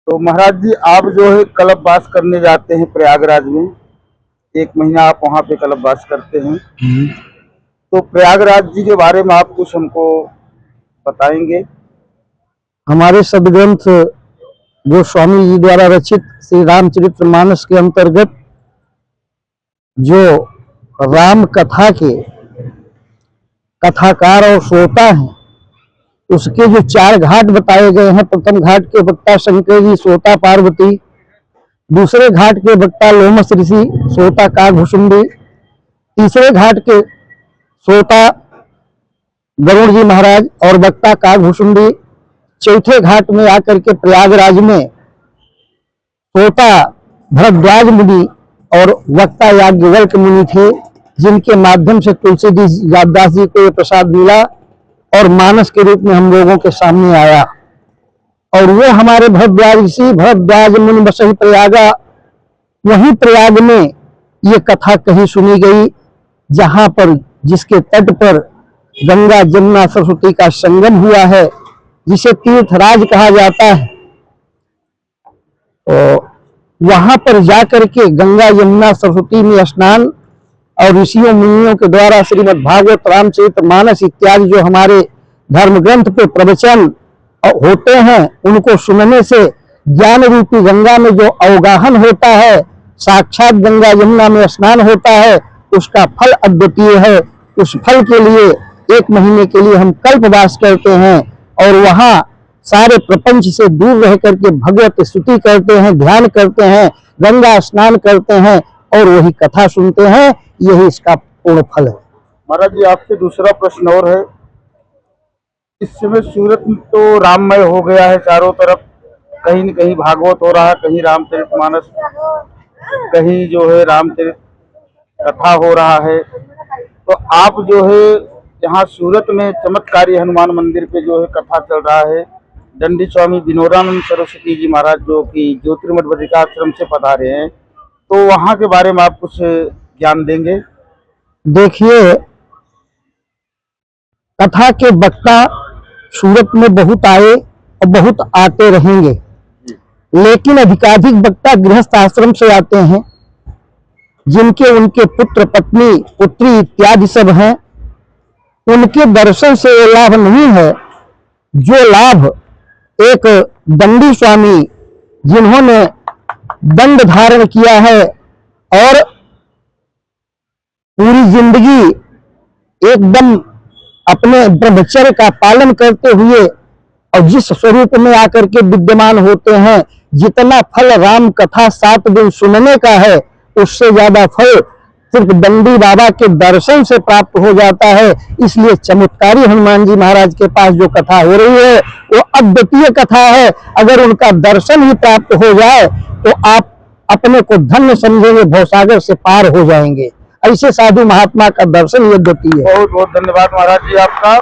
तो महाराज जी, आप जो है कल्पवास करने जाते हैं प्रयागराज में। 1 महीना आप वहाँ पे कल्पवास करते हैं। तो प्रयागराज जी के बारे में आप कुछ हमको बताएंगे? हमारे सदग्रंथ गोस्वामी जी द्वारा रचित श्री रामचरितमानस के अंतर्गत जो राम कथा के कथाकार और श्रोता हैं, उसके जो 4 घाट बताए गए हैं। प्रथम घाट के वक्ता शंकर जी, श्रोता पार्वती। दूसरे घाट के वक्ता लोमस ऋषि, श्रोता काकभुशुंडी। तीसरे घाट के श्रोता गरुड़ जी महाराज और वक्ता काकभुशुंडी। चौथे घाट में आकर के प्रयागराज में श्रोता भरद्वाज मुनि और वक्ता याज्ञवल्क्य मुनि थे, जिनके माध्यम से तुलसीदास जी को ये प्रसाद मिला और मानस के रूप में हम लोगों के सामने आया। और वो हमारे भरद्वाज ऋषि भरद्वाज मुनि बसहि प्रयागा, वहीं प्रयाग में ये कथा कही सुनी गई, जहां पर जिसके तट पर गंगा जमुना सरस्वती का संगम हुआ है, जिसे तीर्थराज कहा जाता है। तो वहां पर जाकर के गंगा यमुना सरस्वती में स्नान और ऋषियों मुनियों के द्वारा श्रीमद् भागवत रामचरितमानस इत्यादि जो हमारे धर्म ग्रंथ पे प्रवचन होते हैं, उनको सुनने से ज्ञान रूपी गंगा में जो अवगाहन होता है, साक्षात गंगा यमुना में स्नान होता है, उसका फल अद्वितीय है। उस फल के लिए 1 महीने के लिए हम कल्पवास करते हैं और वहां सारे प्रपंच से दूर रह करके भगवत स्तुति करते हैं, ध्यान करते हैं, गंगा स्नान करते हैं और वही कथा सुनते हैं। यही इसका पूर्ण फल है। महाराज जी, आपसे दूसरा प्रश्न और है। इस समय सूरत तो राममय हो गया है, चारों तरफ कहीं न कहीं भागवत हो रहा है, कहीं रामचरितमानस, कहीं जो है रामचरित कथा हो रहा है। तो आप जो है यहाँ सूरत में चमत्कारी हनुमान मंदिर पे जो है कथा चल रहा है, दंडी स्वामी विनोदानंद सरस्वती जी महाराज जो कि ज्योतिर्मठ बद्रिकाश्रम से पधारे हैं, तो वहाँ के बारे में आप कुछ ज्ञान देंगे? देखिए, कथा के वक्ता सूरत में बहुत आए और बहुत आते रहेंगे, लेकिन अधिकाधिक वक्ता गृहस्थ आश्रम से आते हैं, जिनके उनके पुत्र पत्नी पुत्री इत्यादि सब हैं। उनके दर्शन से ये लाभ नहीं है जो लाभ एक दंडी स्वामी, जिन्होंने दंड धारण किया है और पूरी जिंदगी एकदम अपने ब्रह्मचर्य का पालन करते हुए और जिस स्वरूप में आकर के विद्यमान होते हैं, जितना फल राम कथा 7 दिन सुनने का है, उससे ज्यादा फल सिर्फ दंडी बाबा के दर्शन से प्राप्त हो जाता है। इसलिए चमत्कारी हनुमान जी महाराज के पास जो कथा हो रही है वो अद्वितीय कथा है। अगर उनका दर्शन ही प्राप्त हो जाए तो आप अपने को धन्य समझेंगे, भवसागर से पार हो जाएंगे। ऐसे साधु महात्मा का दर्शन ही अद्वितीय है। बहुत बहुत धन्यवाद महाराज जी आपका।